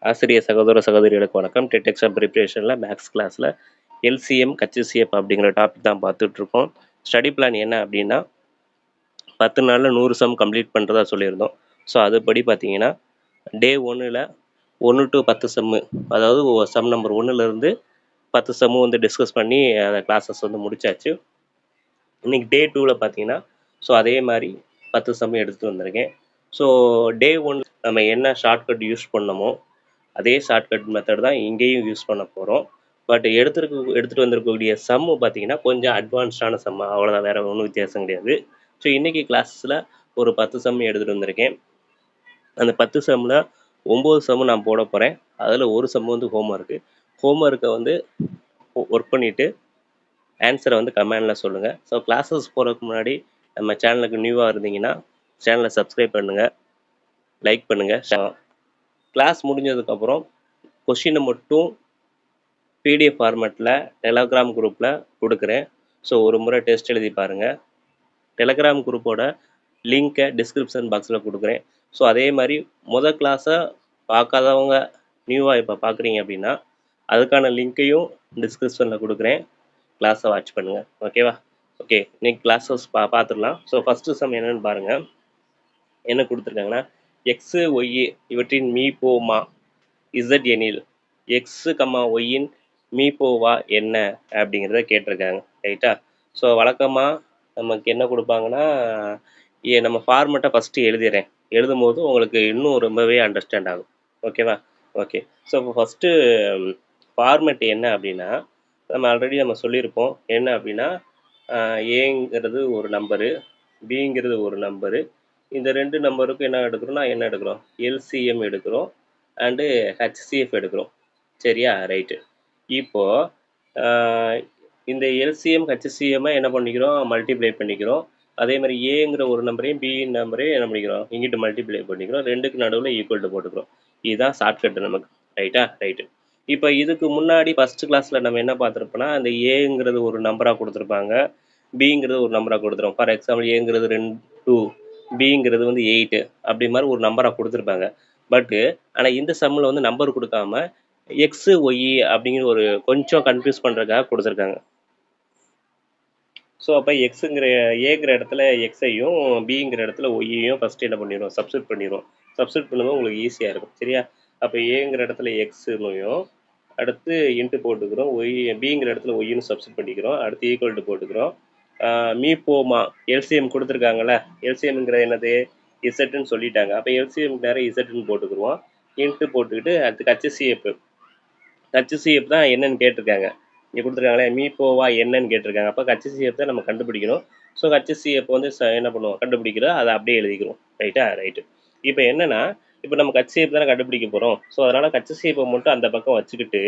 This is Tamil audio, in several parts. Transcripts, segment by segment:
ஆசிரியர் சகோதர சகோதரிகளுக்கு வணக்கம். டெட் எக்ஸாம் ப்ரிப்பரேஷனில் மேக்ஸ் கிளாஸில் எல்சிஎம் ஹச்சிஎஃப் அப்படிங்கிற டாபிக் தான் பார்த்துட்ருக்கோம். ஸ்டடி பிளான் என்ன அப்படின்னா 10 நாளில் 100 சம் கம்ப்ளீட் பண்ணுறதா சொல்லியிருந்தோம். ஸோ அதுபடி பார்த்தீங்கன்னா டே 1ல் 1 to 10 சம்மு, அதாவது சம் நம்பர் 1லேருந்து 10 சம்மு வந்து டிஸ்கஸ் பண்ணி அந்த கிளாஸஸ் வந்து முடிச்சாச்சு. இன்றைக்கி டே 2ல் பார்த்தீங்கன்னா ஸோ அதே மாதிரி 10 சம்மு எடுத்துகிட்டு வந்திருக்கேன். ஸோ டே 1 நம்ம என்ன ஷார்ட்கட் யூஸ் பண்ணமோ அதே ஷார்ட்கட் மெத்தட் தான் இங்கேயும் யூஸ் பண்ண போகிறோம். பட் எடுத்துகிட்டு வந்திருக்கக்கூடிய சம்மு பார்த்தீங்கன்னா கொஞ்சம் அட்வான்ஸ்டான சம்மு, அவ்வளோதான், வேறு ஒன்றும் வித்தியாசம் கிடையாது. ஸோ இன்றைக்கி கிளாஸில் ஒரு 10 சம்மு எடுத்துகிட்டு வந்திருக்கேன். அந்த 10 சம்மில் 9 சம்மு நான் போட போகிறேன். அதில் ஒரு சம்மு வந்து ஹோம்ஒர்க்கை வந்து ஒர்க் பண்ணிவிட்டு ஆன்சரை வந்து கமெண்டில் சொல்லுங்கள். ஸோ கிளாஸஸ் போகிறதுக்கு முன்னாடி நம்ம சேனலுக்கு நியூவாக இருந்தீங்கன்னா சேனலை சப்ஸ்கிரைப் பண்ணுங்கள், லைக் பண்ணுங்கள். கிளாஸ் முடிஞ்சதுக்கப்புறம் கொஷினை மட்டும் பிடிஎஃப் ஃபார்மேட்டில் டெலகிராம் குரூப்பில் கொடுக்குறேன். ஸோ ஒரு முறை டெஸ்ட் எழுதி பாருங்கள். டெலகிராம் குரூப்போட லிங்க்கை டிஸ்கிரிப்ஷன் பாக்ஸில் கொடுக்குறேன். ஸோ அதே மாதிரி மொதல் கிளாஸை பார்க்காதவங்க நியூவாக இப்போ பார்க்குறீங்க அப்படின்னா அதுக்கான லிங்க்கையும் டிஸ்கிரிப்ஷனில் கொடுக்குறேன். கிளாஸை வாட்ச் பண்ணுங்கள். ஓகேவா? ஓகே, இன்னைக்கு கிளாஸஸ் பார்த்துடலாம். ஸோ ஃபஸ்ட்டு சம் என்னென்னு பாருங்கள். என்ன கொடுத்துருக்காங்கன்னா எக்ஸு ஒய்யு இவற்றின் மீபோமா இசட் எனில் எக்ஸு கம்மா ஒய்யின் மீபோவா என்ன அப்படிங்கிறத கேட்டிருக்காங்க. ரைட்டா? ஸோ வழக்கமாக நமக்கு என்ன கொடுப்பாங்கன்னா நம்ம ஃபார்மெட்டை ஃபஸ்ட்டு எழுதிடுறேன். எழுதும் போது உங்களுக்கு இன்னும் ரொம்பவே அண்டர்ஸ்டாண்ட் ஆகும். ஓகேவா? ஓகே. ஸோ இப்போ ஃபஸ்ட்டு ஃபார்மெட் என்ன அப்படின்னா நம்ம ஆல்ரெடி சொல்லியிருப்போம். என்ன அப்படின்னா ஏங்கிறது ஒரு நம்பரு, பிங்கிறது ஒரு நம்பரு. இந்த 2 நம்பருக்கும் என்ன எடுக்கிறோம்? எல்சிஎம் எடுக்கிறோம் அண்டு ஹச்சிஎஃப் எடுக்கிறோம். சரியா? ரைட்டு. இப்போது இந்த எல்சிஎம் ஹச்சிஎம்மை என்ன பண்ணிக்கிறோம்? மல்டிப்ளை பண்ணிக்கிறோம். அதே மாதிரி ஏங்கிற ஒரு நம்பரையும் பி நம்பரையும் என்ன பண்ணிக்கிறோம்? இங்கிட்டு மல்டிப்ளை பண்ணிக்கிறோம். 2க்கு நடுவில் ஈக்குவல் டு போட்டுக்கிறோம். இதுதான் ஷார்ட்கட்டு நமக்கு. ரைட்டா? ரைட்டு. இப்போ இதுக்கு முன்னாடி ஃபஸ்ட்டு கிளாஸில் நம்ம என்ன பார்த்துருப்போம்னா அந்த ஏங்கிறது ஒரு நம்பராக கொடுத்துருப்பாங்க, பிங்கிறது ஒரு நம்பராக கொடுத்துருவோம். ஃபார் எக்ஸாம்பிள் ஏங்கிறது 2, பிங்கிறது வந்து 8 அப்படி மாதிரி ஒரு நம்பராக கொடுத்துருப்பாங்க. பட்டு ஆனால் இந்த சம்மில் வந்து நம்பர் கொடுக்காம எக்ஸு ஒய் அப்படிங்கிற ஒரு கொஞ்சம் கன்ஃபியூஸ் பண்ணுறதுக்காக கொடுத்துருக்காங்க. ஸோ அப்போ எக்ஸுங்கிற ஏங்கிற இடத்துல எக்ஸையும் பிங்கிற இடத்துல ஒய்யையும் ஃபஸ்ட்டு என்ன பண்ணிடுவோம்? சப்ஸ்டிட் பண்ணிடுவோம். சப்ஸ்டிட் பண்ணும்போது உங்களுக்கு ஈஸியாக இருக்கும். சரியா? அப்போ ஏங்கிற இடத்துல எக்ஸுனையும் அடுத்து இன்ட்டு போட்டுக்கிறோம். பிங்கிற இடத்துல ஒய்ன்னு சப்ஸ்டிட் பண்ணிக்கிறோம். அடுத்து ஈக்குவல் டு போட்டுக்கிறோம். மீபோமா எல்சிஎம் கொடுத்துருக்காங்கல்ல, எல்சிஎம்ங்கிறது என்னது? இசட்டுன்னு சொல்லிட்டாங்க. அப்போ எல்சிஎம் நேரம் இசட்டுன்னு போட்டுக்குருவோம். இன்ட்டு போட்டுக்கிட்டு அடுத்து ஹச்சிஎஃப் தான் என்னன்னு கேட்டிருக்காங்க. இங்கே கொடுத்துருக்காங்களே மீபோவா என்னன்னு கேட்டிருக்காங்க. அப்போ ஹச்சிஎஃப் தான் நம்ம கண்டுபிடிக்கணும். ஸோ ஹச்சிஎஃப் வந்து என்ன பண்ணுவோம்? கண்டுபிடிக்கிறோம். அதை அப்படியே எழுதிக்கிறோம். ரைட்டா? ரைட்டு. இப்போ என்னென்னா இப்போ நம்ம ஹச்சிஎஃப் தானே கண்டுபிடிக்க போகிறோம். ஸோ அதனால் ஹச்சிஎஃப்பை மட்டும் அந்த பக்கம் வச்சுக்கிட்டு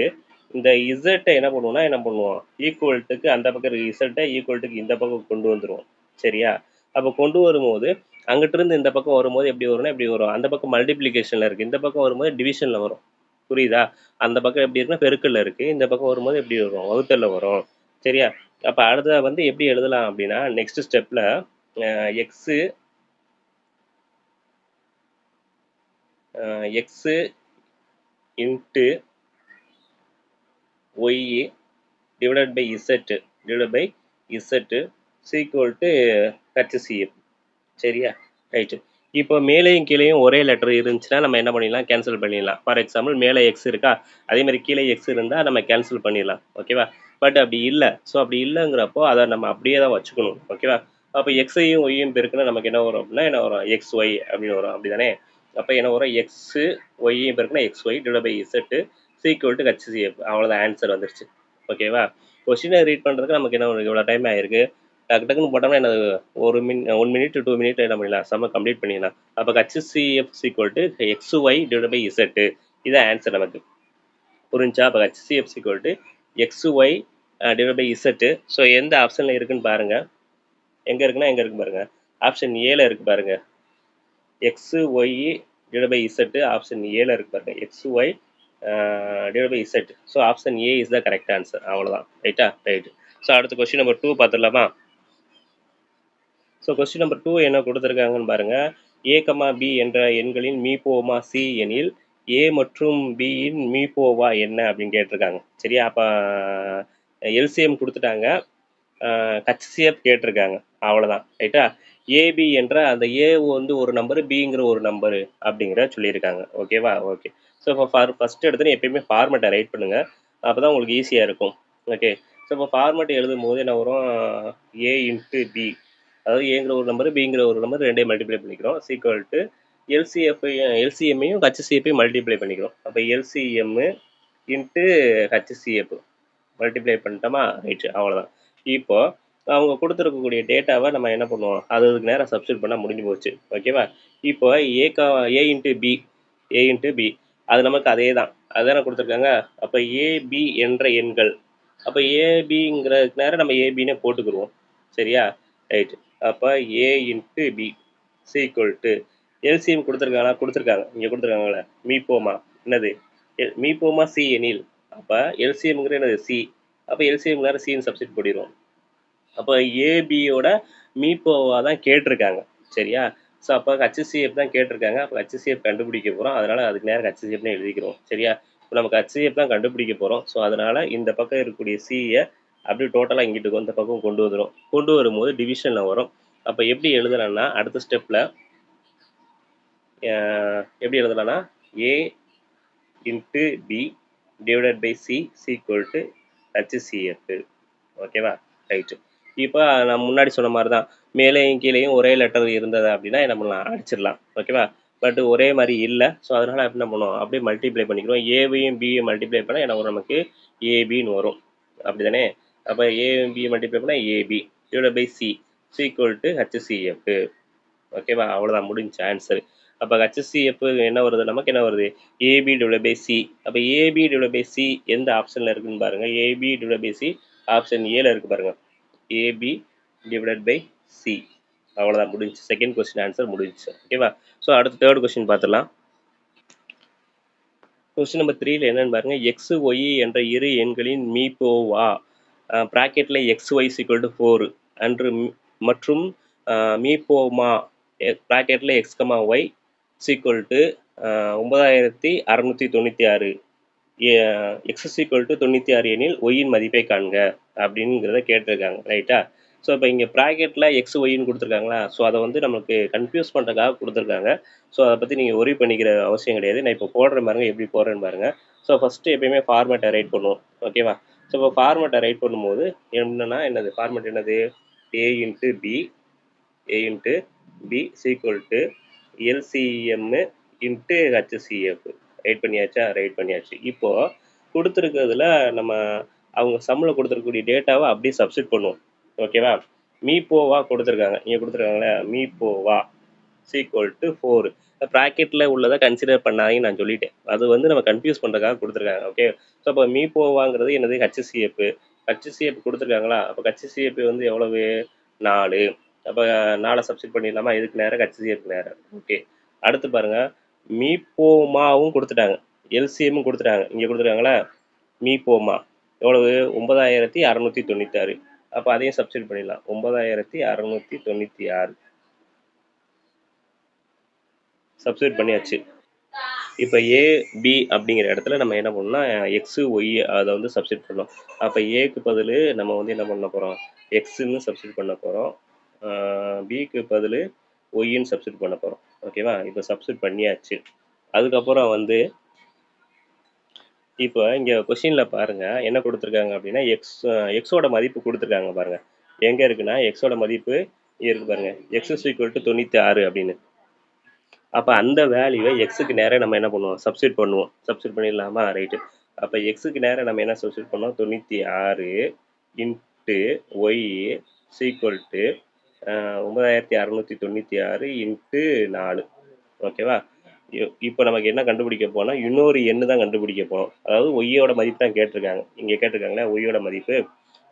இந்த இசட்டை என்ன பண்ணுவோம்? ஈக்குவல்ட்டுக்கு அந்த பக்கம் இருக்க இசட்டை ஈக்குவல்ட்டுக்கு இந்த பக்கம் கொண்டு வந்துடுவோம். சரியா? அப்போ கொண்டு வரும்போது அங்கிட்டிருந்து இந்த பக்கம் வரும்போது எப்படி வரும்னா இப்படி வரும். அந்த பக்கம் மல்டிப்ளிகேஷனில் இருக்குது, இந்த பக்கம் வரும்போது டிவிஷனில் வரும். புரியுதா? அந்த பக்கம் எப்படி இருக்குன்னா பெருக்கல்ல இருக்குது, இந்த பக்கம் வரும்போது எப்படி வரும்? வகுத்தலில் வரும். சரியா? அப்போ அடுத்த வந்து எப்படி எழுதலாம் அப்படின்னா நெக்ஸ்ட் ஸ்டெப்பில் X into Y divided by Z sequel to HCF. சரியா? ரைட்டு. இப்போ மேலேயும் கீழேயும் ஒரே லெட்டர் இருந்துச்சுன்னா நம்ம என்ன பண்ணிடலாம்? கேன்சல் பண்ணிடலாம். ஃபார் எக்ஸாம்பிள் மேலே எக்ஸ் இருக்கா, அதே மாதிரி கீழே எக்ஸ் இருந்தால் நம்ம கேன்சல் பண்ணிடலாம். ஓகேவா? பட் அப்படி இல்லை. ஸோ அப்படி இல்லைங்கிறப்போ அதை நம்ம அப்படியே தான் வச்சுக்கணும். ஓகேவா? அப்போ எக்ஸையும் ஒய்யும் பெருக்குன்னா நமக்கு என்ன வரும் அப்படின்னா என்ன வரும்? எக்ஸ் ஒய் அப்படின்னு வரும். அப்படி தானே? அப்போ என்ன வரும்? எக்ஸு ஒய்யும் பெருக்குன்னா x Y divide by Z sequel to HCF. அவ்வளோதான், ஆன்சர் வந்துருச்சு. ஓகேவா? கொஸ்டினை ரீட் பண்ணுறதுக்கு நமக்கு என்ன இவ்வளோ டைம் ஆகிருக்கு. டக்குன்னு போட்டோம்னா என்ன 1 மினிட் 2 மினிட் என்ன பண்ணிடலாம்? செம்ம கம்ப்ளீட் பண்ணிடலாம். அப்போ HCF equal to X Y divide by Z. இதான் ஆன்சர் நமக்கு. புரிஞ்சா? அப்போ HCF equal to X Y divide by Z. So எந்த ஆப்ஷனில் இருக்குன்னு பாருங்கள். எங்கே இருக்கு பாருங்கள். ஆப்ஷன் ஏல இருக்குது பாருங்கள். X Y divide by Z option ஏல இருக்குது பாருங்கள். X Y divide by Z. So option A is the correct answer. அவ்வளோதான். ரைட்டா? ரைட்டு. ஸோ அடுத்த கொஸ்டின் நம்பர் 2 பார்த்துடலாமா? ஸோ கொஸ்டின் நம்பர் 2 என்ன கொடுத்துருக்காங்கன்னு பாருங்கள். ஏ, பி என்ற எண்களின் மீபோமா சி எனில் ஏ மற்றும் பியின் மீபோவா என்ன அப்படின்னு கேட்டிருக்காங்க. சரியா? அப்ப எல்சிஎம் குடுத்துட்டாங்க. ஹச்சிஎஃப் கேட்டிருக்காங்க. அவ்வளோதான். ரைட்டா? ஏபி என்ற அந்த ஏ வந்து ஒரு நம்பரு, பிங்கிற ஒரு நம்பரு அப்படிங்கிறத சொல்லியிருக்காங்க. ஓகேவா? ஓகே. ஸோ இப்போ ஃபர்ஸ்ட் எடுத்தோனே எப்பயுமே ஃபார்மேட்ட ரைட் பண்ணுங்க. அப்பதான் உங்களுக்கு ஈஸியா இருக்கும். ஓகே. ஸோ இப்போ ஃபார்மேட் எழுதும்போது என்ன வரும்? A into B. அதாவது ஏங்கிற ஒரு நம்பரு, பிங்கிற ஒரு நம்பர் 2யும் மல்டிப்ளை பண்ணிக்கிறோம். ஈக்குவல் டு எல்சிஎம்மையும் ஹச்சிசிஎஃப்பையும் மல்டிப்ளை பண்ணிக்கிறோம். அப்போ எல்சிஎம் இன்ட்டு ஹச்சிசிஎஃப் மல்டிப்ளை பண்ணிட்டோமா? ரைட்டு. அவ்வளோதான். இப்போ அவங்க குடுத்துருக்கக்கூடிய டேட்டாவ நம்ம என்ன பண்ணுவோம்? அதுக்கு நேரா சப்ஸ்டிட்யூட் பண்ணா முடிஞ்சு போச்சு. ஓகேவா? இப்போ ஏ into B A into B அது நமக்கு அதே தான். அதுதானே குடுத்துருக்காங்க. அப்ப ஏபி என்ற எண்கள். அப்ப ஏபிங்கிறதுக்கு நேரா நம்ம ஏபின்னே போட்டுக்குருவோம். சரியா? ரைட். அப்ப A into B equal to LCM குடுத்துருக்காங்களா? குடுத்துருக்காங்க. இங்க குடுத்துருக்காங்கல்ல. மீபோமா என்னது? மீபோமா சி எனில் அப்ப எல்சிஎம்ங்கிறது என்னது? சி. அப்ப எல்சிஎம் நேரம் சின்னு சப்ஸ்டிட் பண்ணிடுவோம். அப்போ ஏபியோட மீபோவா தான் கேட்டிருக்காங்க. சரியா? ஸோ அப்போ ஹச்சிசிஎஃப் தான் கேட்டிருக்காங்க. அப்போ ஹச்சிசிஎஃப் கண்டுபிடிக்க போகிறோம். அதனால அதுக்கு நேரம் ஹச்சிசிஎஃப்னு எழுதிக்கிறோம். சரியா? இப்போ நமக்கு ஹச்சிசிஎஃப் தான் கண்டுபிடிக்க போகிறோம். ஸோ அதனால இந்த பக்கம் இருக்கக்கூடிய சியை அப்படியே டோட்டலாக இங்கிட்டு இந்த பக்கம் கொண்டு வந்துடும். கொண்டு வரும்போது டிவிஷனில் வரும். அப்போ எப்படி எழுதலாம்னா அடுத்த ஸ்டெப்பில் எப்படி எழுதலாம்னா A into B divided by C equal to HCF. ஓகேவா? ரைட்டு. இப்போ நான் முன்னாடி சொன்ன மாதிரி தான். மேலேயும் கீழேயும் ஒரே லெட்டர் இருந்தது அப்படின்னா என்ன பண்ணலாம்? அடிச்சிடலாம். ஓகேவா? பட் ஒரே மாதிரி இல்லை. ஸோ அதனால என்ன பண்ணுவோம்? அப்படியே மல்டிப்ளை பண்ணிக்கிறோம். ஏவையும் பியும் மல்டிப்ளை பண்ணால் என்ன வரும்? நமக்கு ஏபின்னு வரும். அப்படிதானே? அப்போ ஏயும் பியும் மல்டிப்ளை பண்ணால் AB divide by C equal to HCF. ஓகேவா? அவ்வளோதான், முடிஞ்சு ஆன்சர். அப்போ ஹச்சிசிஎஃப் என்ன வருது? நமக்கு என்ன வருது? AB divide by C. அப்போ ஏபி டிவைட் பை சி எந்த ஆப்ஷனில் இருக்குன்னு பாருங்க. AB divide by C option ஏல இருக்கு பாருங்க. AB divide by C. அவ்வளோதான், முடிஞ்சு. செகண்ட் கொஸ்டின் ஆன்சர் முடிஞ்சு. ஓகேவா? ஸோ அடுத்து தேர்ட் கொஸ்டின் பார்த்துடலாம். கொஸ்டின் நம்பர் 3ல என்னன்னு பாருங்க. எக்ஸ் ஒய் என்ற இரு எண்களின் மீபோவா பிராக்கெட்ல எக்ஸ் ஒய் ஈக்குவல் டு 4 அன்று மற்றும் மீபோமா பிராக்கெட்ல x comma y equal to 9696 x equal to 96 எனில் ஒய்யின் மதிப்பை காண்க அப்படிங்கிறத கேட்டிருக்காங்க. ரைட்டா? ஸோ இப்போ இங்கே ப்ராக்கெட்டில் எக்ஸ் ஒய்ன்னு கொடுத்துருக்காங்களா? ஸோ அதை வந்து நமக்கு கன்ஃபியூஸ் பண்ணுறதுக்காக கொடுத்துருக்காங்க. ஸோ அதை பற்றி நீங்கள் ஒரி பண்ணிக்கிற அவசியம் கிடையாது. நான் இப்போ போடுற பாருங்க, எப்படி போடுறேன்னு பாருங்க. ஸோ ஃபஸ்ட்டு எப்பயுமே ஃபார்மேட்டை ரைட் பண்ணுவோம். ஓகேவா? ஸோ இப்போ ஃபார்மேட்டை ரைட் பண்ணும்போது என்னது ஃபார்மேட் என்னது? A into B equal to LCM into HCF. Right பண்ணியாச்சா? ரைட் பண்ணியாச்சு. இப்போ கொடுத்துருக்கிறதுல நம்ம அவங்க சம்மில் கொடுத்துருக்கக்கூடிய டேட்டாவை அப்படியே சப்ஸ்டிட் பண்ணுவோம். ஓகேவா? மீபோவா கொடுத்துருக்காங்க. இங்கே கொடுத்துருக்காங்களே மீபோவா ஈக்குவல் டு 4 ப்ராக்கெட்டில் உள்ளதை கன்சிடர் பண்ணாதீங்கன்னு நான் சொல்லிட்டேன். அது வந்து நம்ம கன்ஃபியூஸ் பண்ணுறதுக்காக கொடுத்துருக்காங்க. ஓகே. ஸோ அப்போ மீபோவாங்கிறது என்னது? ஹச்சிசிஎஃப் கொடுத்துருக்காங்களா? அப்போ ஹச்சிசிஎஃப் வந்து எவ்வளவு? 4. அப்போ 4 சப்ஸ்டிட் பண்ணிடலாமா? இதுக்கு நேரம் ஹச்சிசிஎஃப் நேரம். ஓகே. அடுத்து பாருங்க, மீபோமாவும் கொடுத்துட்டாங்க, எல்சிஎம்மும் கொடுத்துட்டாங்க. இங்கே கொடுத்துருக்காங்களா? மீபோமா எவ்வளவு? 9696. அப்போ அதையும் சப்ஸ்டிட் பண்ணிடலாம். 9696 சப்ஸ்டிட் பண்ணியாச்சு. இப்போ ஏ பி அப்படிங்கிற இடத்துல நம்ம என்ன பண்ணோம்னா எக்ஸு ஒய் அதை வந்து சப்ஸ்டிட் பண்ணோம். அப்போ ஏக்கு பதில் நம்ம வந்து என்ன பண்ண போகிறோம்? எக்ஸுன்னு சப்ஸ்டிட் பண்ண போகிறோம். பிக்கு பதில் ஒய்ன்னு சப்ஸ்டிட் பண்ண போகிறோம். ஓகேவா? இப்போ சப்ஸ்டிட் பண்ணியாச்சு. அதுக்கப்புறம் வந்து இப்போ இங்கே கொஸ்டினில் பாருங்கள் என்ன கொடுத்துருக்காங்க அப்படின்னா எக்ஸோட மதிப்பு கொடுத்துருக்காங்க பாருங்கள். எங்கே இருக்குன்னா எக்ஸோட மதிப்பு இருக்கு பாருங்கள். எக்ஸ் ஈக்குவல் டு 96 அப்படின்னு. அப்போ அந்த வேல்யூவை எக்ஸுக்கு நேரம் நம்ம என்ன பண்ணுவோம்? சப்ஸ்டிட் பண்ணுவோம். சப்ஸ்டிட் பண்ணிடலாமா? ரைட்டு. அப்போ எக்ஸுக்கு நேரம் நம்ம என்ன சப்ஸ்டிட் பண்ணோம்? 96 into Y equal to 9696 into 4. ஓகேவா? இப்போ நமக்கு என்ன கண்டுபிடிக்க போனால் இன்னொரு எண்ணு தான் கண்டுபிடிக்க போகிறோம். அதாவது ஒய்யோட மதிப்பு தான் கேட்டிருக்காங்க. இங்கே கேட்டிருக்காங்களே ஒய்யோட மதிப்பு.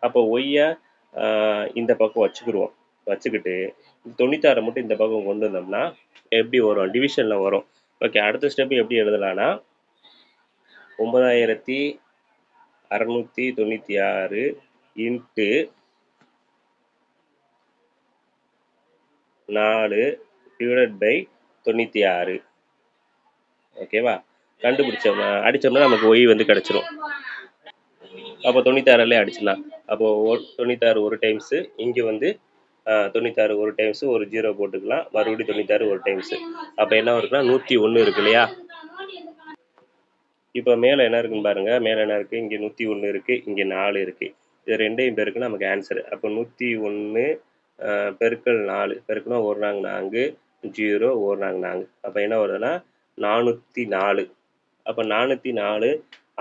அப்போ ஒய்யை இந்த பக்கம் வச்சுக்கிடுவோம். வச்சுக்கிட்டு 96 மட்டும் இந்த பக்கம் கொண்டு வந்தோம்னா எப்படி வரும்? டிவிஷனில் வரும். ஓகே. அடுத்த ஸ்டெப் எப்படி எழுதலாம்னா 9696 இன்ட்டு 4 டிவைடட் பை 96. ஓகேவா? கண்டுபிடிச்சோம்னா அடிச்சோம்னா நமக்கு ஒய் வந்து கிடச்சிரும். அப்போ 96 அடிச்சிடலாம். அப்போ 96 ஒரு டைம்ஸு, இங்கே வந்து 96 ஒரு டைம்ஸு, ஒரு 0 போட்டுக்கலாம், மறுபடியும் 96 ஒரு டைம்ஸு. அப்போ என்ன இருக்குன்னா 101 இருக்கு இல்லையா? இப்போ மேலே என்ன இருக்குன்னு பாருங்க. மேலே என்ன இருக்குது? இங்கே 101 இருக்குது, இங்கே 4 இருக்குது. இது ரெண்டையும் பெருக்குனா நமக்கு ஆன்சர். அப்போ 101 பெருக்கல் 4 பெருக்குனா 1 நாங்க 4, 0 1 நாங்க 4. அப்போ என்ன வருதுன்னா 404. அப்போ 404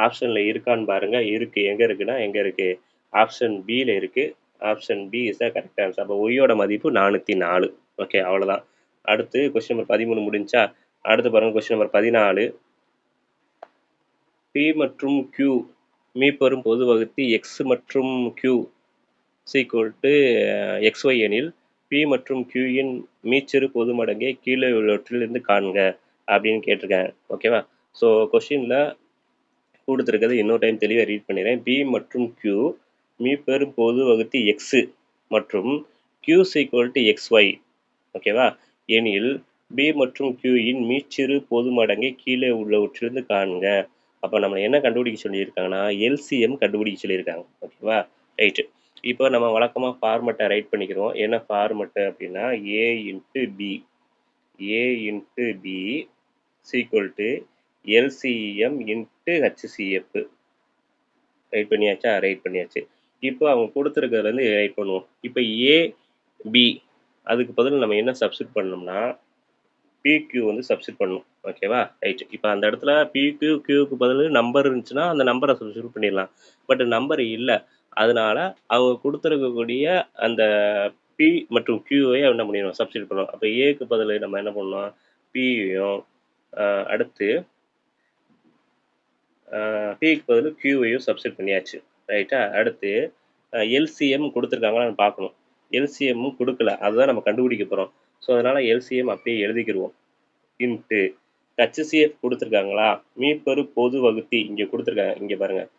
ஆப்ஷனில் இருக்கான்னு பாருங்க. இருக்குது. எங்கே இருக்குன்னா எங்கே இருக்குது? ஆப்ஷன் பியில் இருக்குது. Option B is the correct answer. அப்போ ஒய்யோட மதிப்பு 404. ஓகே, அவ்வளோதான். அடுத்து கொஸ்டின் நம்பர் 13 முடிஞ்சா. அடுத்து பாருங்கள் கொஸ்டின் நம்பர் 14. P மற்றும் Q மீப்பெரும் பொது வகுத்தி X மற்றும் Q XY எனில் P மற்றும் Q இன் மீச்சிறு பொது மடங்கை கீழே உள்ளவற்றிலிருந்து காண்க அப்படின்னு கேட்டிருக்காங்க. ஓகேவா? ஸோ கொஸ்டினில் கொடுத்துருக்கிறது இன்னொரு டைம் தெளிவாக ரீட் பண்ணிடுறேன். P மற்றும் Q மீப்பெரும் பொது வகுத்தி X மற்றும் Q XY, ஓகேவா, எனில் B மற்றும் Q இன் மீச்சிறு பொது மடங்கை கீழே உள்ளவற்றிலிருந்து காண்க. அப்போ நம்ம என்ன கண்டுபிடிக்க சொல்லியிருக்காங்கன்னா எல்சிஎம் கண்டுபிடிக்க சொல்லியிருக்காங்க. ஓகேவா, ரைட்டு. இப்போ நம்ம வழக்கமாக ஃபார்மெட்டை ரைட் பண்ணிக்கிறோம். என்ன ஃபார்மெட்டு அப்படின்னா A into B, A into B is equal LCM into HCF. Right பண்ணியாச்சா? ரைட் பண்ணியாச்சு. இப்போ அவங்க கொடுத்துருக்கிறதுலேருந்து ரைட் பண்ணுவோம். இப்போ ஏ பி அதுக்கு பதில் நம்ம என்ன சப்ஸ்டியூட் பண்ணோம்னா பிக்யூ வந்து சப்ஸ்டியூட் பண்ணணும். ஓகேவா, ரைட். இப்போ அந்த இடத்துல பிக்யூ கியூக்கு பதில் நம்பர் இருந்துச்சுன்னா அந்த நம்பரை சப்ஸ்டியூட் பண்ணிடலாம். பட் நம்பர் இல்லை, அதனால அவங்க கொடுத்துருக்கக்கூடிய அந்த பி மற்றும் கியூவை என்ன பண்ணிடணும்? சப்ஸ்டியூட் பண்ணணும். அப்போ ஏக்கு பதில் நம்ம என்ன பண்ணணும்? பியும் அடுத்து பிக்கு பதில் கியூவையும் சப்ஸ்டியூட் பண்ணியாச்சு. ரைட்டா? அடுத்து எல்சிஎம் கொடுத்துருக்காங்களான்னு பார்க்கணும். எல்சிஎம்மும் கொடுக்கல, அதுதான் நம்ம கண்டுபிடிக்க போகிறோம். ஸோ அதனால் எல்சிஎம் அப்படியே எழுதிக்கிடுவோம். இன்ட்டு ஹச்சிஎஃப் கொடுத்துருக்காங்களா? மீப்பெரு பொது வகுத்தி இங்கே கொடுத்துருக்காங்க. இங்கே பாருங்கள்,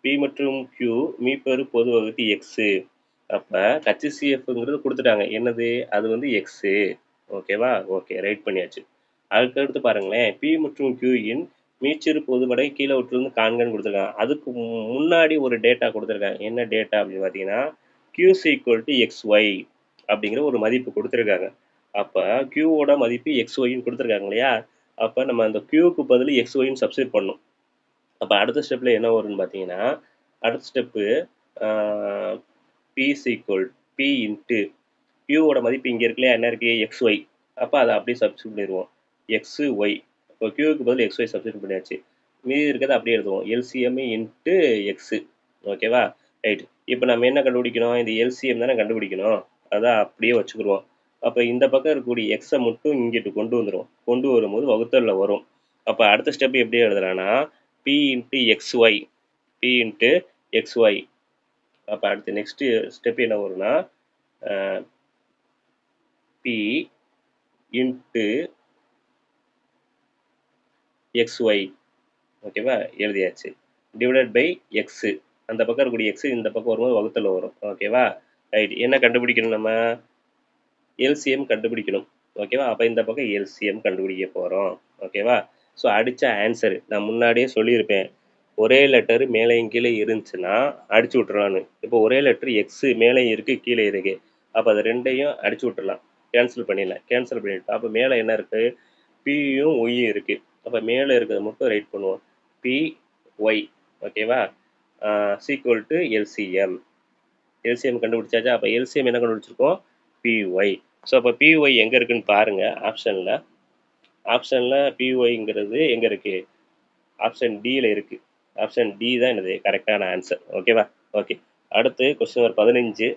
பி மற்றும் கியூ மீப்பெரு பொது வகுத்தி எக்ஸு. அப்போ ஹச்சிஎஃப்ங்கிறது கொடுத்துட்டாங்க. என்னது? அது வந்து எக்ஸு. ஓகேவா? ஓகே, ரைட் பண்ணியாச்சு. அதுக்கடுத்து பாருங்களேன், பி மற்றும் கியூயின் மீச்சிறு பொதுமடை கீழே விட்டுருந்து காண்கன்னு கொடுத்துருக்காங்க. அதுக்கு முன்னாடி ஒரு டேட்டா கொடுத்துருக்காங்க. என்ன டேட்டா அப்படின்னு பார்த்தீங்கன்னா கியூஸ் ஈக்குவல் டு XY அப்படிங்கிற ஒரு மதிப்பு கொடுத்துருக்காங்க. அப்போ கியூவோட மதிப்பு XYன்னு கொடுத்துருக்காங்க இல்லையா? அப்போ நம்ம அந்த கியூக்கு பதில் XYன்னு சப்ஸ்டியூட் பண்ணணும். அப்போ அடுத்த ஸ்டெப்பில் என்ன வரும்னு பார்த்தீங்கன்னா, அடுத்த ஸ்டெப்பு P இன்ட்டு கியூவோட மதிப்பு இங்கே இருக்கு இல்லையா? என்ன இருக்குது? XY. அப்போ அதை அப்படியே சப்ஸ்டியூட் பண்ணிடுவோம். XY. இப்போ கியூக்கு பதில் XY சப்ஸ்டியூட் பண்ணியாச்சு. மீதி இருக்கிறத அப்படியே எழுதுவோம். LCM into x. ஓகேவா, ரைட். இப்போ நம்ம என்ன கண்டுபிடிக்கணும்? இந்த எல்சிஎம் தானே கண்டுபிடிக்கணும். அதான் அப்படியே வச்சுக்கிடுவோம். அப்போ இந்த பக்கம் இருக்கக்கூடிய எக்ஸை மட்டும் இங்கிட்டு கொண்டு வந்துடும். கொண்டு வரும்போது வகுத்தலில் வரும். அப்போ அடுத்த ஸ்டெப் எப்படி எழுதுறான்னா P into XY, P into XY. அப்போ அடுத்து நெக்ஸ்ட்டு ஸ்டெப் என்ன வரும்னா P இன்ட்டு XY. ஓகேவா, எழுதியாச்சு. Divided by X. அந்த பக்கம் இருக்கக்கூடிய எக்ஸு இந்த பக்கம் வரும்போது வகுத்தல் வரும். ஓகேவா, ரைட். என்ன கண்டுபிடிக்கணும்? நம்ம எல்சிஎம் கண்டுபிடிக்கணும். ஓகேவா, அப்போ இந்த பக்கம் எல்சிஎம் கண்டுபிடிக்க போகிறோம். ஓகேவா, ஸோ அடித்த ஆன்சரு நான் முன்னாடியே சொல்லியிருப்பேன். ஒரே லெட்டரு மேலேயும் கீழே இருந்துச்சுன்னா அடிச்சு விட்றலான்னு. இப்போ ஒரே லெட்டர் எக்ஸு மேலேயும் இருக்குது கீழே இருக்குது. அப்போ அது ரெண்டையும் அடிச்சு விட்டுடலாம், கேன்சல் பண்ணிடலாம். கேன்சல் பண்ணிவிட்டு அப்போ மேலே என்ன இருக்குது? பியும் ஒய்யும் இருக்குது. அப்போ மேலே இருக்கிறத மட்டும் ரைட் பண்ணுவோம். B Y. ஓகேவா, சீக்குவல் டு எல்சிஎம். எல்சிஎம் கண்டுபிடிச்சாச்சா? அப்போ எல்சிஎம் என்ன கண்டுபிடிச்சிருக்கோம்? பிஒய். ஸோ அப்போ பிஒய் எங்கே இருக்குன்னு பாருங்கள். ஆப்ஷனில் பிஒய்ங்கிறது எங்கே இருக்குது? ஆப்ஷன் டியில் இருக்குது. ஆப்ஷன் டி தான் என்னது கரெக்டான ஆன்சர். ஓகேவா, ஓகே. அடுத்து கொஸ்டின் நம்பர் 15.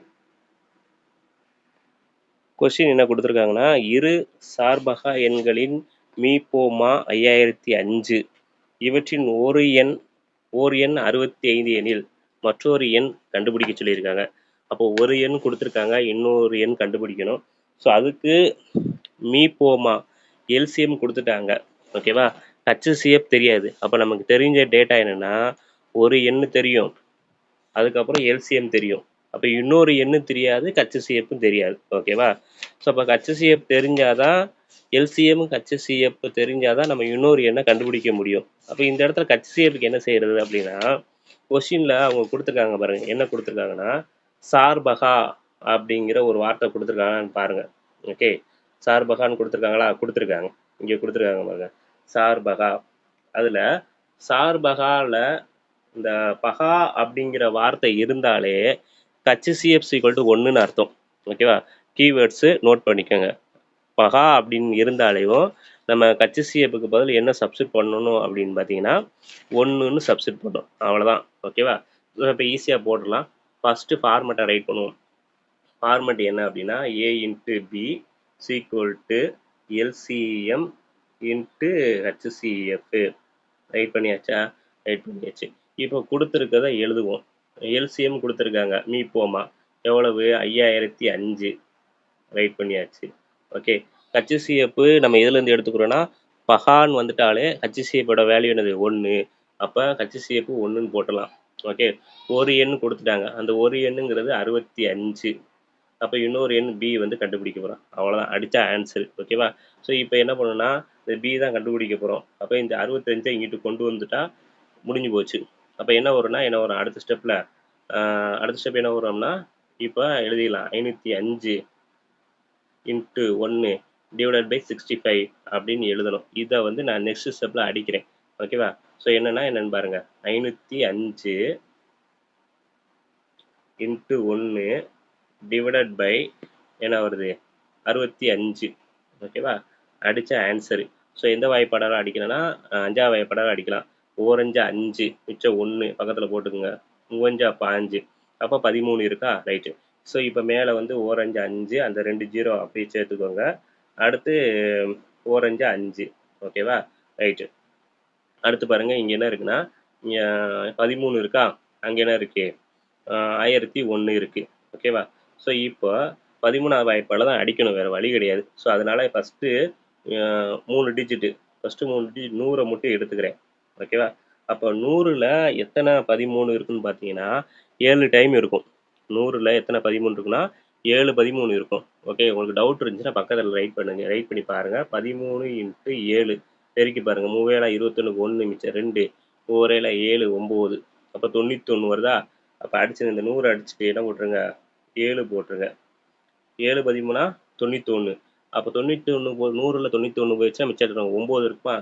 கொஸ்டின் என்ன கொடுத்துருக்காங்கன்னா, இரு சார்பகா எண்களின் மீபோமா 5005 இவற்றின் ஓர் எண் 65 எனில் மற்றொரு எண் கண்டுபிடிக்க சொல்லியிருக்காங்க. அப்போ ஒரு எண் கொடுத்துருக்காங்க, இன்னொரு எண் கண்டுபிடிக்கணும். ஸோ அதுக்கு மீபோமா எல்சிஎம் கொடுத்துட்டாங்க. ஓகேவா, ஹச்சிஎஃப் தெரியாது. அப்போ நமக்கு தெரிஞ்ச டேட்டா என்னென்னா ஒரு எண்ணு தெரியும், அதுக்கப்புறம் எல்சிஎம் தெரியும். அப்போ இன்னொரு எண்ணு தெரியாது, ஹச்சிஎஃப்பும் தெரியாது. ஓகேவா, ஸோ அப்போ ஹச்சிஎஃப் தெரிஞ்சாதான் எல்சிஎம் ஹச்சிசிஎஃப் தெரிஞ்சாதான் நம்ம இன்னொரு எண்ணை கண்டுபிடிக்க முடியும். அப்போ இந்த இடத்துல ஹச்சிசிஎஃப்க்கு என்ன செய்யறது அப்படின்னா, கொஸ்டின்ல அவங்க கொடுத்துருக்காங்க பாருங்க, என்ன கொடுத்துருக்காங்கன்னா சார்பகா அப்படிங்கிற ஒரு வார்த்தை கொடுத்துருக்காங்கன்னு பாருங்க. ஓகே, சார்பகான்னு கொடுத்துருக்காங்களா? கொடுத்துருக்காங்க, இங்கே கொடுத்துருக்காங்க பாருங்க, சார்பகா. அதுல சார்பகால இந்த பகா அப்படிங்கிற வார்த்தை இருந்தாலே ஹச்சிசிஎஃப் ஈக்குவல் டு 1ன்னு அர்த்தம். ஓகேவா? கீவேர்ட்ஸு நோட் பண்ணிக்கோங்க. பகா அப்படின்னு இருந்தாலேயும் நம்ம ஹச்சிசிஎஃப்க்கு பதில் என்ன சப்ஸ்டிட் பண்ணணும் அப்படின்னு பார்த்தீங்கன்னா 1ன்னு சப்ஸ்டிட் பண்ணணும், அவ்வளோதான். ஓகேவா? இப்போ ஈஸியாக போடலாம். ஃபஸ்ட்டு ஃபார்மெட்டை ரைட் பண்ணுவோம். ஃபார்மெட் என்ன அப்படின்னா A into B is equal to LCM into HCF. Right பண்ணியாச்சா? ரைட் பண்ணியாச்சு. இப்போ கொடுத்துருக்கதை எழுதுவோம். எல்சிஎம் கொடுத்துருக்காங்க மீப்போமா எவ்வளவு? 5005. ரைட் பண்ணியாச்சு. ஓகே, ஹச்சிசிஎஃப் நம்ம எதுலேருந்து எடுத்துக்கிறோன்னா பகான்னு வந்துட்டாலே ஹச்சிசிஎஃபோட வேல்யூ என்னது? 1. அப்போ ஹச்சிசிஎஃப் 1ன்னு போட்டலாம். ஓகே, ஒரு எண் கொடுத்துட்டாங்க, அந்த ஒரு எண்ணுங்கிறது 65. அப்போ இன்னொரு எண் பி வந்து கண்டுபிடிக்க போகிறோம், அவ்வளோதான், அடித்தா ஆன்சர். ஓகேவா? ஸோ இப்போ என்ன பண்ணணும்னா இந்த பி தான் கண்டுபிடிக்க போகிறோம். அப்போ இந்த 65 இங்கிட்டு கொண்டு வந்துட்டா முடிஞ்சு போச்சு. அப்போ என்ன வரும்னா என்ன வரும் அடுத்த ஸ்டெப்பில்? அடுத்த ஸ்டெப் என்ன வரும்னா இப்போ எழுதிடலாம், 505 இன்ட்டு 1 டிவைடட் பை 65 அப்படின்னு எழுதணும். இதை வந்து நான் நெக்ஸ்ட் ஸ்டெப்பில் அடிக்கிறேன். ஓகேவா? ஸோ என்னென்னு பாருங்கள், 505 இன்ட்டு 1 டிவைடட் பை என்ன வருது? 65. ஓகேவா? அடித்த ஆன்சரு. ஸோ எந்த வாய்ப்பாடாலும் அடிக்கணும்னா 5ஆம் வாய்ப்பாடாலும் அடிக்கலாம். ஓரஞ்சா 5, மிச்சம் 1 பக்கத்தில் போட்டுக்கோங்க. மூவஞ்சா 5, அப்போ 13 இருக்கா? ரைட்டு. ஸோ இப்போ மேலே வந்து ஓரஞ்சா 5, அந்த 2 0 அப்படியே சேர்த்துக்கோங்க. அடுத்து ஓரஞ்சா 5. ஓகேவா? ரைட்டு. அடுத்து பாருங்கள், இங்கே என்ன இருக்குன்னா இங்கே 13 இருக்கா? அங்கே என்ன இருக்குது? 1001 இருக்குது. ஓகேவா? ஸோ இப்போ 13ஆம் வாய்ப்பால் தான் அடிக்கணும், வேறு வழி கிடையாது. ஸோ அதனால் ஃபஸ்ட்டு 3 டிஜிட்டு, ஃபஸ்ட்டு 3 டிஜிட் 100 மட்டும் எடுத்துக்கிறேன். ஓகேவா? அப்போ 100ல் எத்தனை 13 இருக்குன்னு பார்த்தீங்கன்னா 7 டைம் இருக்கும். 100ல் எத்தனை 13 இருக்குன்னா 7 13 இருக்கும். ஓகே, உங்களுக்கு டவுட் இருந்துச்சுன்னா பக்கத்தில் ரைட் பண்ணுங்கள், ரைட் பண்ணி பாருங்கள். 13 இன்ட்டு 7 பெருக்கி பாருங்கள். 3 21 1 மிச்சம் 2, 1 7 9, அப்போ 91 வருதா? அப்போ அடிச்சு இந்த 100 அடிச்சுட்டு என்ன போட்டுருங்க? 7 போட்டுருங்க. 7 13 91. அப்போ 91 100ல் 91 போயிடுச்சா? மிச்சம் 9 இருக்குமா?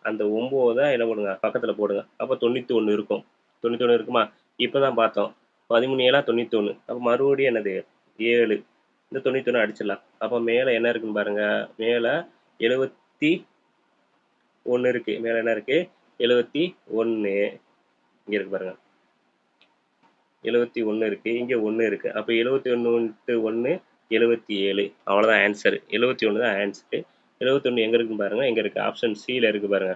அந்த 9 என்ன பண்ணுங்க? பக்கத்தில் போடுங்க. அப்போ 91 இருக்கும். 91 இருக்குமா? இப்போ தான் பார்த்தோம். 13 7 91. அப்போ மறுபடியும் என்னது? 7. இந்த 91 அடிச்சிடலாம். அப்போ மேலே என்ன இருக்குன்னு பாருங்க. மேலே 71 இருக்கு. மேலே என்ன இருக்கு? 71 இங்கே இருக்கு பாருங்க. 71 இருக்கு, இங்கே 1 இருக்கு. அப்போ 71 இன்ட்டு 1 77. அவ்வளோதான் ஆன்சரு. 71 தான் ஆன்சரு. 71 எங்கே இருக்குன்னு பாருங்க. எங்கே இருக்குது? ஆப்ஷன் சியில் இருக்குது பாருங்க.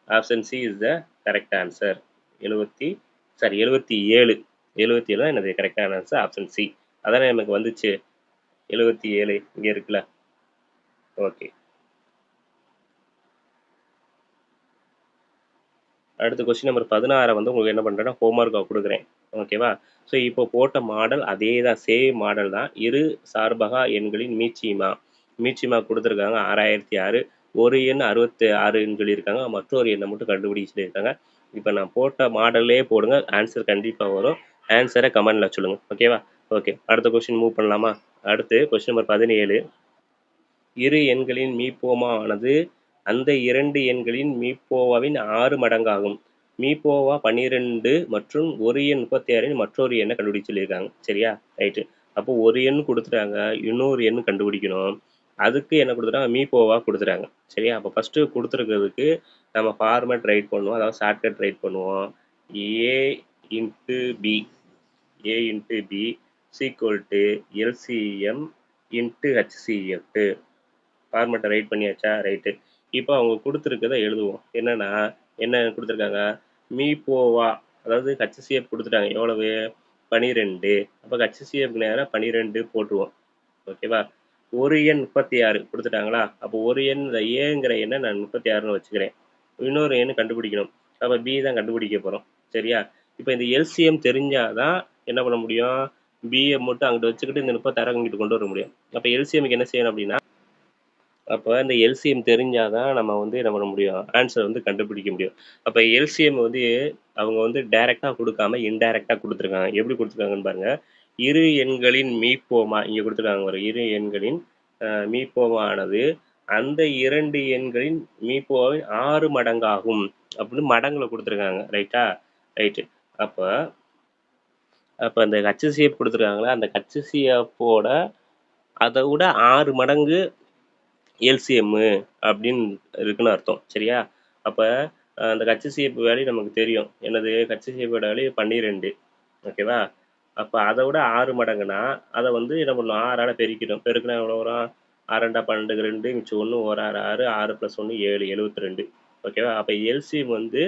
Option C is the correct answer. 77. 77 தான் என்னது கரெக்டான ஆன்சர், ஆப்ஷன் சி. அதானே நமக்கு வந்துச்சு 77 இங்கே இருக்குல்ல. ஓகே, அடுத்த கொஸ்டின் நம்பர் 16 வந்து உங்களுக்கு என்ன பண்ணுறேன்னா ஹோம்ஒர்க்காக கொடுக்குறேன். ஓகேவா? ஸோ இப்போ போட்ட மாடல் அதே தான், சேம் மாடல் தான். இரு சார்பகா எண்களின் மீச்சிமா கொடுத்துருக்காங்க 6006. ஒரு எண் 66ன்னு சொல்லியிருக்காங்க. மற்றொரு எண்ணை மட்டும் கண்டுபிடிச்சு சொல்லியிருக்காங்க. இப்போ நான் போட்ட மாடல்லே போடுங்க, ஆன்சர் கண்டிப்பாக வரும். ஆன்சரை கமெண்டில் சொல்லுங்கள். ஓகேவா? ஓகே, அடுத்த கொஸ்டின் மூவ் பண்ணலாமா? அடுத்து கொஸ்டின் நம்பர் 17. இரு எண்களின் மீப்போமா ஆனது அந்த 2 எண்களின் மீப்போவாவின் 6 மடங்காகும். மீப்போவா 12 மற்றும் ஒரு எண் 36 மற்றொரு எண்ணை கண்டுபிடிச்சு சொல்லியிருக்காங்க. சரியா? ரைட்டு. அப்போ ஒரு எண் கொடுத்துட்டாங்க, இன்னொரு எண் கண்டுபிடிக்கணும். அதுக்கு என்ன கொடுத்துட்டாங்க? மீப்போவா கொடுத்துட்டாங்க. சரியா? அப்போ ஃபஸ்ட்டு கொடுத்துருக்கிறதுக்கு நம்ம ஃபார்மேட் ரைட் பண்ணுவோம், அதாவது ஷார்ட்கட் ரைட் பண்ணுவோம். A into B is equal to LCM into HCF. ஃபார்மெட்டை ரைட் பண்ணியாச்சா? ரைட்டு. இப்போ அவங்க கொடுத்துருக்கதை எழுதுவோம். என்ன கொடுத்துருக்காங்க? மீப்போவா, அதாவது ஹச்சிஎஃப் கொடுத்துட்டாங்க. எவ்வளவு? 12. அப்போ ஹச்சிஎஃப்க்கு நேராக 12 போட்டுருவோம். ஓகேவா? ஒரு எண் 36 கொடுத்துட்டாங்களா? அப்போ ஒரு எண் இந்த ஏங்கிற எண்ணை நான் 36ன்னு வச்சுக்கிறேன். இன்னொரு எண் கண்டுபிடிக்கணும். அப்போ பி தான் கண்டுபிடிக்க போகிறோம். சரியா? இப்போ இந்த எல்சிஎம் தெரிஞ்சாதான் என்ன பண்ண முடியும்? பிஏ மட்டும் அங்கிட்டு வச்சுக்கிட்டு இந்த 36 இங்கிட்டு கொண்டு வர முடியும். அப்போ எல்சிஎம்க்கு என்ன செய்யணும் அப்படின்னா அப்ப இந்த எல்சிஎம் தெரிஞ்சா தான் நம்ம வந்து என்ன பண்ண முடியும்? ஆன்ஸர் வந்து கண்டுபிடிக்க முடியும். அப்ப எல்சிஎம் வந்து அவங்க வந்து டைரக்ட்டா குடுக்காம இன்டைரக்ட்டா குடுத்துருக்காங்க. எப்படி குடுத்துருக்காங்கன்னு பாருங்க. இரு எண்களின் மீப்போமா இங்க குடுத்துருக்காங்க பாருங்க. இரு எண்களின் மீப்போமானது அந்த 2 எண்களின் மீப்போவின் 6 மடங்காகும். அப்படின்னு மடங்குல குடுத்துருக்காங்க. ரைட்டா? ரைட்டு. அப்ப அப்ப அந்த ஹச்சிஎஃப் குடுத்துருக்காங்கல்ல, அந்த ஹச்சிஎஃப்போட அத விட 6 மடங்கு எல்சிஎம்மு அப்படின்னு இருக்குன்னு அர்த்தம். சரியா? அப்ப அந்த ஹச்சிஎஃப் வேல்யூ நமக்கு தெரியும். என்னது? ஹச்சிஎஃப்போட வேல்யூ 12. ஓகேவா? அப்ப அத விட 6 மடங்குனா, அத வந்து என்ன பண்ணணும்? 6ஆல பெருக்கிடும். பெருக்குனா எவ்வளோ வரும்? 6 2 12க்கு 2 மிச்சம் 1 1 6 6 6 + 1 7 72. ஓகேவா? அப்ப எல்சிஎம் வந்து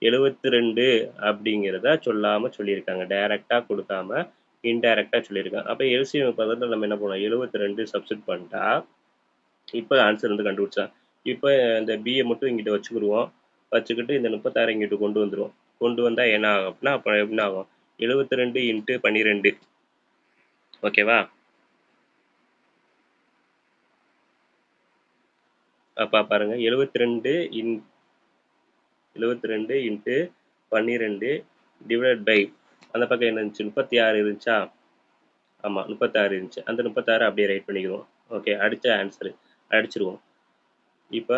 72 அப்படிங்கிறத சொல்லாம சொல்லியிருக்காங்க. டைரக்ட்டா குடுக்காம, இன்டைரக்ட்டா சொல்லியிருக்காங்க. அப்ப எல்சிஎம் பதிலா நம்ம என்ன பண்ணலாம்? 72 சப்ஸ்டிட்யூட் பண்ணிட்டா இப்ப ஆன்சர் வந்து கண்டுபிடிச்சேன். இப்ப இந்த பிய மட்டும் இங்கிட்டு வச்சுக்கிருவோம். வச்சுக்கிட்டு இந்த 36 இங்கிட்டு கொண்டு வந்துருவோம். கொண்டு வந்தா என்ன ஆகும் அப்டின்னா, அப்ப என்ன ஆகும்? 72 × 12 ஓகேவா? அப்ப பாருங்க 72 இன் 72 × 12 டிவைடட் பை அந்த பக்கம் என்ன இருந்துச்சு? 36 இருந்துச்சா? ஆமா 36 இருந்துச்சு. அந்த 36 அப்படியே ரைட் பண்ணிக்கிருவோம். ஓகே. அடிச்ச ஆன்சரு. அடிச்சுருவோம். இப்ப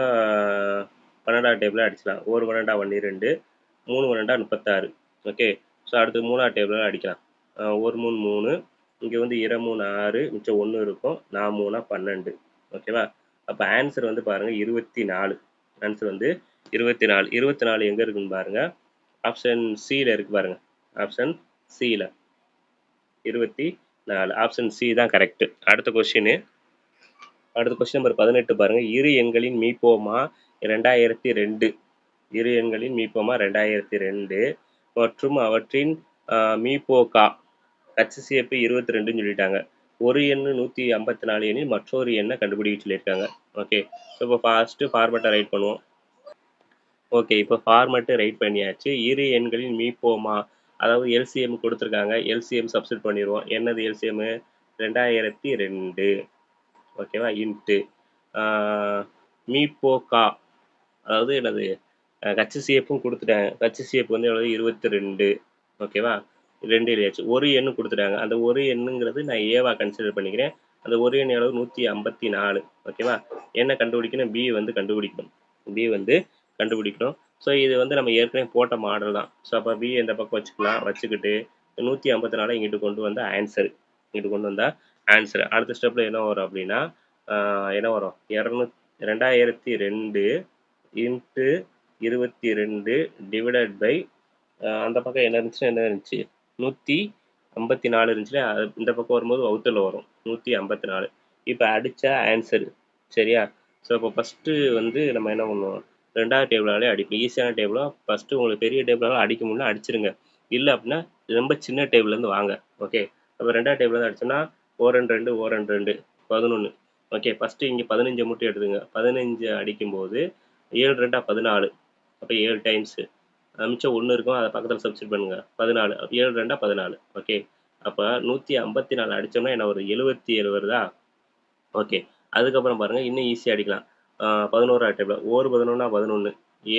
12வது டேபிள்ல அடிச்சுக்கலாம். 1 12 12 3 12 36. ஓகே. ஸோ அடுத்து 3வது டேபிள்ல அடிக்கலாம். 1 3 3 இங்க வந்து 2 3 6 மிச்சம் 1 இருக்கும். 4 3 12. ஓகேவா? அப்ப ஆன்சர் வந்து பாருங்க 24. ஆன்சர் வந்து 24. 24 எங்க இருக்குன்னு பாருங்க. ஆப்ஷன் சில இருக்கு பாருங்க. ஆப்ஷன் சில 24. ஆப்ஷன் சி தான் கரெக்ட். அடுத்த கொஸ்டின். அடுத்த கொஸ்டின் நம்பர் 18 பாருங்க. இரு எண்களின் மீப்போமா 2002. இரு எண்களின் மீப்போமா 2002 மற்றும் அவற்றின் மீப்போகா ஹச்சிஎஃப் 22ன்னு சொல்லிட்டாங்க. ஒரு எண்ணு 154 எனில் மற்றொரு எண்ணை கண்டுபிடிக்க சொல்லியிருக்காங்க. ஓகே. இப்போ ஃபர்ஸ்ட்டு ஃபார்மேட்டை ரைட் பண்ணுவோம். ஓகே. இப்போ ஃபார்மேட்டு ரைட் பண்ணியாச்சு. இரு எண்களின் மீப்போமா அதாவது எல்சிஎம் கொடுத்துருக்காங்க. எல்சிஎம் சப்ஸ்டிட் பண்ணிடுவோம். என்னது எல்சிஎம்? 2002 ஓகேவா? இன்ட்டு மீப்போகா அதாவது என்னது? ஹச்சிஎஃப்பும் குடுத்துட்டாங்க. ஹச்சிஎஃப் வந்து எவ்வளவு? 22 ஓகேவா? 2 எழுதியாச்சு. ஒரு எண்ணு குடுத்துட்டாங்க. அந்த ஒரு எண்ணுங்கிறது நான் ஏவா கன்சிடர் பண்ணிக்கிறேன். அந்த ஒரு எண் எவ்வளவு? 154 ஓகேவா? என்ன கண்டுபிடிக்கணும்? பி வந்து கண்டுபிடிக்கணும். பி வந்து கண்டுபிடிக்கணும். ஸோ இது வந்து நம்ம ஏற்கனவே போட்ட மாடல் தான். ஸோ அப்போ பி இந்த பக்கம் வச்சுக்கலாம். வச்சுக்கிட்டு 154 இங்கிட்டு கொண்டு வந்தா ஆன்சர். இங்கிட்டு கொண்டு வந்தா ஆன்சர். அடுத்த ஸ்டெப்ல என்ன வரும் அப்படின்னா, என்ன வரும்? 2002 இன்ட்டு 22 டிவைடட் பை அந்த பக்கம் என்ன இருந்துச்சுன்னா என்ன இருந்துச்சு? 154 இருந்துச்சுல்ல. இந்த பக்கம் வரும்போது வகுத்தல்ல வரும். 154. இப்போ அடிச்ச ஆன்சர். சரியா? ஸோ இப்போ ஃபர்ஸ்ட்டு வந்து நம்ம என்ன பண்ணுவோம்? 2வது டேபிளாலே அடிக்கணும். ஈஸியான டேபிளா ஃபர்ஸ்ட்டு உங்களுக்கு பெரிய டேபிளால அடிக்க முடியும்னா அடிச்சிருங்க. இல்ல அப்படின்னா ரொம்ப சின்ன டேபிள்லேருந்து வாங்க. ஓகே. அப்போ 2வது டேபிள்லேருந்து அடிச்சோம்னா 4 2 4 2 11. ஓகே. ஃபர்ஸ்ட்டு இங்கே 15 மட்டும் எடுத்துங்க. 15 அடிக்கும்போது 7 2 14. அப்போ 7 டைம்ஸு. மிச்சம் 1 இருக்கும். அத பக்கத்துல சப்ஸ்டிட்யூட் பண்ணுங்க. 14 7 2 14 ஓகே. அப்ப 154 அடிச்சோம்னா என்ன வரும்? 77 வருதா? ஓகே. அதுக்கப்புறம் பாருங்க இன்னும் ஈஸியா அடிக்கலாம். 11வது டேபிள்ல 1 11 11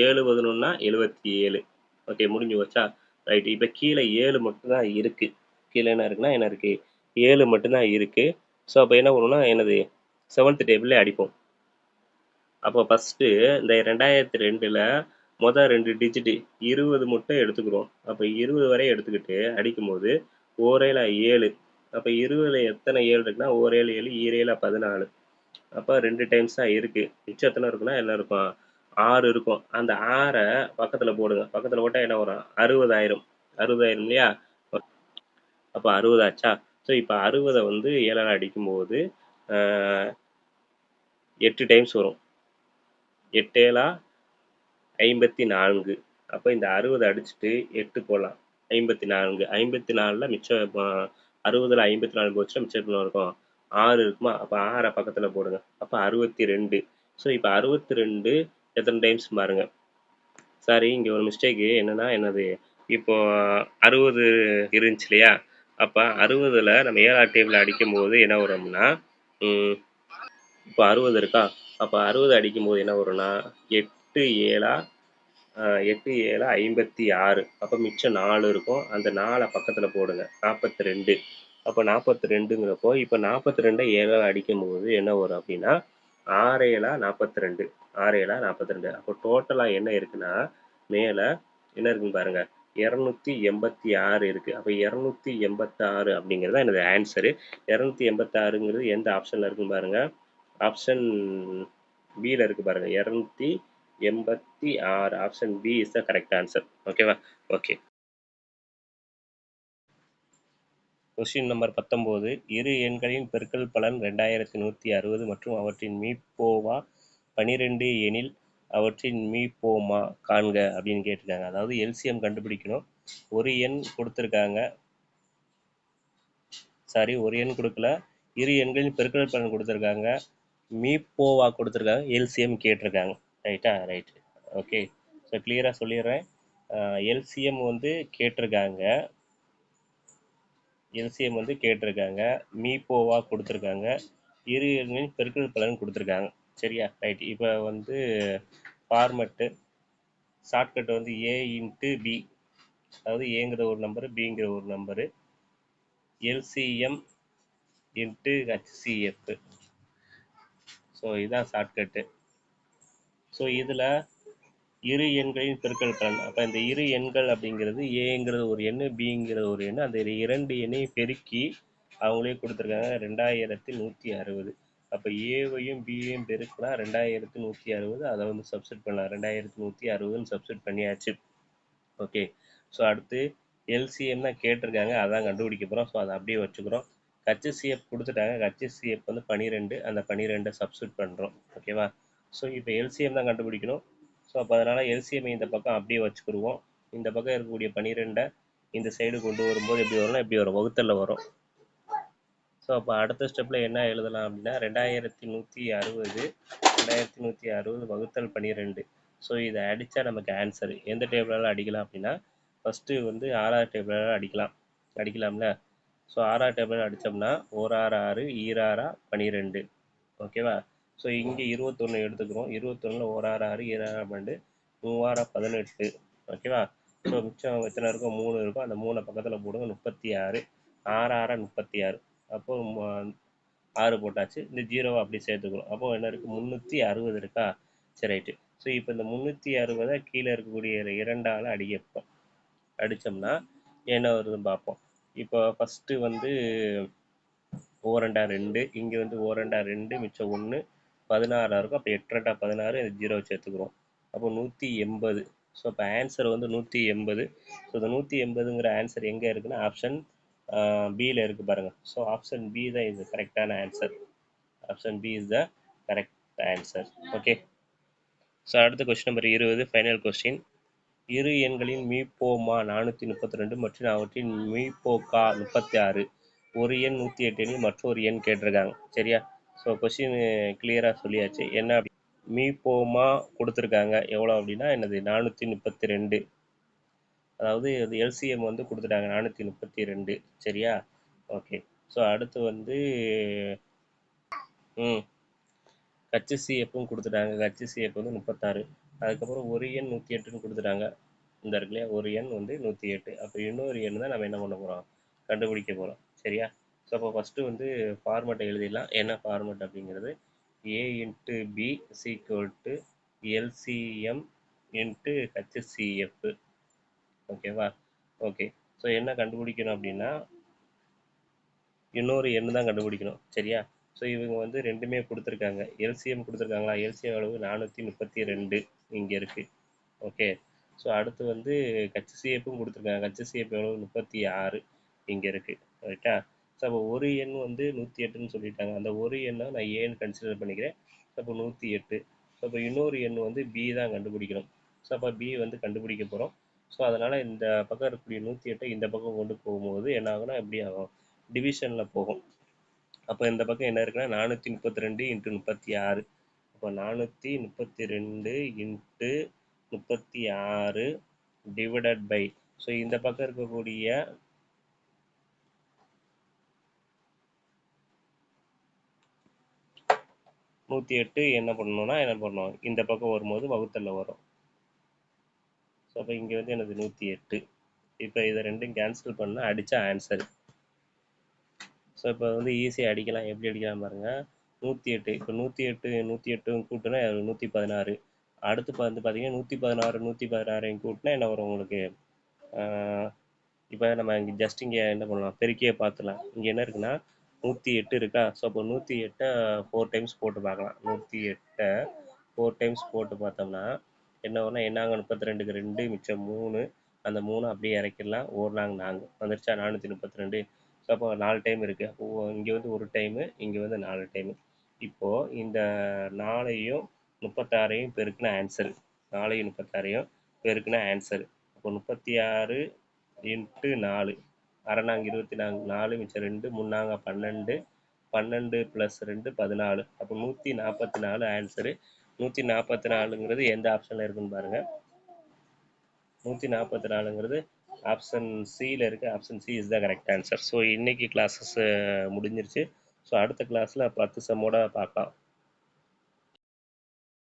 7 11 77 ஓகே முடிஞ்சு போச்சா? ரைட். இப்ப கீழ 7 மட்டும் தான் இருக்கு. கீழ என்ன இருக்குன்னா என்ன இருக்கு? 7 மட்டும் தான் இருக்கு. ஸோ அப்ப என்ன பண்ணுவோம்னா என்னது? 7த் டேபிள்லே அடிப்போம். அப்போ ஃபர்ஸ்ட்டு இந்த 2002ல மொத 2 டிஜிட் 20 மட்டும் எடுத்துக்கிறோம். அப்ப 20 வரை எடுத்துக்கிட்டு அடிக்கும்போது ஓரேழா 7. அப்ப 20ல எத்தனை 7 இருக்குன்னா, ஓரேழு 7 ஈரேழா 14. அப்ப 2 டைம்ஸ் தான் இருக்கு. மிச்சம் எத்தனை இருக்குன்னா என்ன இருக்கும்? 6 இருக்கும். அந்த 6 பக்கத்துல போடுங்க. பக்கத்துல போட்டா என்ன வரும்? 60,000 60,000 இல்லையா? அப்ப 60 ஆச்சா? ஸோ இப்ப 60 வந்து 7ஆல அடிக்கும்போது அ 8 டைம்ஸ் வரும். 8 7 54. அப்ப இந்த 60 அடிச்சுட்டு 8 போடலாம். 54 54ல மிச்சம் 60ல 54 போச்சுன்னா மிச்சம் எவ்வளோ இருக்கும்? 6 இருக்குமா? அப்ப 6 பக்கத்துல போடுங்க. அப்ப 62. ஸோ இப்ப 62 எத்தனை டைம்ஸ் பாருங்க. சாரி இங்க ஒரு மிஸ்டேக்கு என்னன்னா என்னது? இப்போ 60 இருந்துச்சு இல்லையா? அப்ப 60ல நம்ம 7வது டேபிள்ல அடிக்கும்போது என்ன வரும்னா, ம் இப்போ 60 இருக்கா? அப்போ 60 அடிக்கும்போது என்ன வரும்னா 8 7 8 7 56. அப்போ மிச்சம் 4 இருக்கும். அந்த 4 பக்கத்தில் போடுங்க 42. அப்போ 42ங்கிறப்போ இப்போ 42 7 அடிக்கும்போது என்ன வரும் அப்படின்னா 6 7 42. 6 7 42. அப்போ டோட்டலாக என்ன இருக்குன்னா மேலே என்ன இருக்குன்னு பாருங்க 286 இருக்கு. அப்போ 286 அப்படிங்கிறது தான் எனது ஆன்சரு. 286ங்கிறது எந்த ஆப்ஷனில் இருக்குன்னு பாருங்க. ஆப்ஷன் பியில் இருக்கு பாருங்க 286. Option B is the correct answer. ஓகேவா? ஓகே. Question number 19. இரு எண்களின் பெருக்கல் பலன் 2160 மற்றும் அவற்றின் மீப்போவா 12 எனில் அவற்றின் மீப்போமா காண்க அப்படின்னு கேட்டிருக்காங்க. அதாவது எல்சிஎம் கண்டுபிடிக்கணும். ஒரு எண் கொடுத்துருக்காங்க, ஒரு எண் கொடுக்கல, இரு எண்களின் பெருக்கல் பலன் கொடுத்துருக்காங்க, மீப்போவா கொடுத்துருக்காங்க, எல்சிஎம் கேட்டிருக்காங்க. ரைட்டா? ரைட். ஓகே. ஸோ கிளியராக சொல்லிடுறேன். எல்சிஎம் வந்து கேட்டிருக்காங்க, மீப்போவா கொடுத்துருக்காங்க, இரு எண்களின் பெருக்கல் பலன் கொடுத்துருக்காங்க. சரியா? ரைட். இப்போ வந்து ஃபார்மெட்டு ஷார்ட்கட் வந்து ஏ இன்ட்டு பி, அதாவது ஏங்கிற ஒரு நம்பரு, பிங்கிற ஒரு number, LCM into HCF. So இதுதான் ஷார்ட்கட்டு. ஸோ இதில் இரு எண்களின் பெருக்கல் பலன், அப்போ இந்த இரு எண்கள் அப்படிங்கிறது ஏங்கிறது ஒரு எண், பிங்கிறது ஒரு எண், அந்த 2 எண்ணையும் பெருக்கி அவங்களே கொடுத்துருக்காங்க 2160. அப்போ ஏவையும் பியையும் பெருக்கினா 2160, அதை வந்து சப்ஸ்டிட் பண்ணலாம். 2160ன்னு சப்ஸ்டிட் பண்ணியாச்சு. ஓகே. ஸோ அடுத்து எல்சிஎம் தான் கேட்டிருக்காங்க, அதான் கண்டுபிடிக்க போகிறோம். ஸோ அதை அப்படியே வச்சுக்கிறோம். ஹச்சிஎஃப் கொடுத்துட்டாங்க, ஹச்சிஎஃப் வந்து 12, அந்த 12 சப்ஸ்டிட் பண்ணுறோம். ஓகேவா? ஸோ இப்போ எல்சிஎம் தான் கண்டுபிடிக்கணும். ஸோ அப்போ அதனால் எல்சிஎம் இந்த பக்கம் அப்படியே வச்சுக்கிடுவோம். இந்த பக்கம் இருக்கக்கூடிய 12 இந்த சைடு கொண்டு வரும்போது எப்படி வரும்னா எப்படி வரும், வகுத்தலில் வரும். ஸோ அப்போ அடுத்த ஸ்டெப்பில் என்ன எழுதலாம் அப்படின்னா 2160 வகுத்தல் 12. ஸோ இதை அடித்தா நமக்கு ஆன்சர் எந்த டேபிளால் அடிக்கலாம் அப்படின்னா ஃபஸ்ட்டு வந்து 6வது டேபிளால் அடிக்கலாம்ல. ஸோ 6வது டேபிளால் அடித்தோம்னா 1 6 6 ஈராறா 12. ஓகேவா? ஸோ இங்கே 21 எடுத்துக்கிறோம். 21ல் 1 6 6 ஈராறா 12, 3 18. ஓகேவா? ஸோ மிச்சம் எத்தனை இருக்கும், 3 இருக்கும். அந்த 3 பக்கத்தில் போடுங்க 36. 6 6 36. அப்போ 6 போட்டாச்சு. இந்த 0 அப்படி சேர்த்துக்கிறோம். அப்போ என்ன இருக்குது, 360 இருக்கா? சரி, ரைட்டு. ஸோ இப்போ இந்த 360 கீழே இருக்கக்கூடிய 2ஆல் அடித்தோம்னா என்ன வருதுன்னு பார்ப்போம். இப்போ ஃபஸ்ட்டு வந்து ஓரண்டா 2, இங்கே வந்து ஓரண்டா 2, மிச்சம் 1, 16 இருக்கும். அப்போ 8 2 16, இந்த 0 சேர்த்துக்கிறோம். அப்போ 180. ஸோ இப்போ ஆன்சர் வந்து 180. ஸோ இந்த 180ங்கிற ஆன்சர் எங்கே இருக்குன்னா ஆப்ஷன் பியில் இருக்குது பாருங்கள். ஸோ ஆப்ஷன் பி தான் இது கரெக்டான answer. Option B is the correct answer. Okay. So அடுத்த கொஸ்டின் நம்பர் 20, ஃபைனல் கொஸ்டின். இரு எண்களின் மீப்போமா 432 மற்றும் அவற்றின் மீப்போக்கா 36. ஒரு எண் 108 எனில் மற்றொரு எண் கேட்டிருக்காங்க. சரியா? ஸோ கொஸ்டின் கிளியராக சொல்லியாச்சு. என்ன அப்படி மீப்போமா கொடுத்துருக்காங்க எவ்வளோ அப்படின்னா என்னது 432. அதாவது இது எல்சிஎம் வந்து கொடுத்துட்டாங்க 432. சரியா? ஓகே. ஸோ அடுத்து வந்து ஹச்சிஎஃப்பும் கொடுத்துட்டாங்க. ஹச்சிஎஃப் வந்து 36. அதுக்கப்புறம் ஒரு எண் 108ன்னு கொடுத்துட்டாங்க. இந்த இருக்குல்லையா, ஒரு எண் வந்து 108. அப்போ இன்னொரு எண் தான் நம்ம என்ன பண்ண போகிறோம், கண்டுபிடிக்க போகிறோம். சரியா? ஸோ அப்போ ஃபஸ்ட்டு வந்து ஃபார்மெட்டை எழுதிடலாம். என்ன ஃபார்மெட் அப்படிங்கிறது A into B is equal to LCM into HCF. ஓகேவா? ஓகே. ஸோ என்ன கண்டுபிடிக்கணும் அப்படின்னா இன்னொரு எண் தான் கண்டுபிடிக்கணும். சரியா? ஸோ இவங்க வந்து ரெண்டுமே கொடுத்துருக்காங்க. எல்சிஎம் கொடுத்துருக்காங்களா, எல்சிஎம் அளவு 432 இங்கே இருக்குது. ஓகே. ஸோ அடுத்து வந்து ஹச்சிஎஃப்பும் கொடுத்துருக்காங்க. ஹச்சிஎஃப் எவ்வளவு 36 இங்கே இருக்குது. ரைட்டா? ஸோ அப்போ ஒரு எண் வந்து 108ன்னு சொல்லிட்டாங்க. அந்த ஒரு எண்ணை நான் ஏன்னு கன்சிடர் பண்ணிக்கிறேன். ஸோ அப்போ 108. ஸோ அப்போ இன்னொரு எண் வந்து பி தான் கண்டுபிடிக்கணும். ஸோ அப்போ பி வந்து கண்டுபிடிக்க போகிறோம். ஸோ அதனால் இந்த பக்கம் இருக்கக்கூடிய 108 இந்த பக்கம் கொண்டு போகும்போது என்ன ஆகும்னா எப்படி ஆகும், டிவிஷனில் போகும். அப்போ இந்த பக்கம் என்ன இருக்குன்னா 432 இன்ட்டு 36. அப்போ 432 இன்ட்டு 36 டிவைடட் பை, ஸோ இந்த பக்கம் இருக்கக்கூடிய 108 என்ன பண்ணணும்னா என்ன பண்ணணும், இந்த பக்கம் வரும்போது வகுத்தல்ல வரும். ஸோ அப்போ இங்கே வந்து எனக்கு 108. இப்போ இதை ரெண்டும் கேன்சல் பண்ணால் அடித்தா ஆன்சர். ஸோ இப்போ வந்து ஈஸியாக அடிக்கலாம். எப்படி அடிக்கலாம் பாருங்கள். 108 இப்போ 108 கூட்டினா 116. அடுத்து வந்து பார்த்தீங்கன்னா 116 கூட்டினா என்ன வரும் உங்களுக்கு? இப்போ நம்ம இங்கே ஜஸ்ட் இங்கே என்ன பண்ணலாம், பெருக்கியே பார்த்துலாம். இங்கே என்ன இருக்குன்னா 108 இருக்கா. ஸோ அப்போ 108 4 டைம்ஸ் போட்டு பார்க்கலாம். 108 4 டைம்ஸ் போட்டு பார்த்தோம்னா என்ன வரும்னா, என்னாங்க 32க்கு 2 மிச்சம் 3. அந்த 3 அப்படியே இறக்கிடலாம். ஓர்னாங்க 4 வந்துருச்சா, 432. ஸோ அப்போ 4 டைம் இருக்குது. அப்போ இங்கே வந்து ஒரு டைமு, இங்கே வந்து 4 டைமு. இப்போது இந்த 4ஐயும் 36ஐயும் பெருக்குன ஆன்சர். 4ஐயும் 36ஐயும் பெருக்குன ஆன்சர். அப்போ 36 இன்ட்டு 4 அரைநாங்க 24, 4 மிச்சம் 2, 3 12, 12 + 2 14. அப்போ 144 ஆன்சரு. 144ங்கிறது எந்த ஆப்ஷனில் இருக்குன்னு பாருங்கள். 144ங்கிறது ஆப்ஷன் சியில் இருக்குது. Option C is the correct answer. So இன்றைக்கி கிளாஸஸ் முடிஞ்சிருச்சு. ஸோ அடுத்த கிளாஸில் 10 சம்மோட பார்க்கலாம்.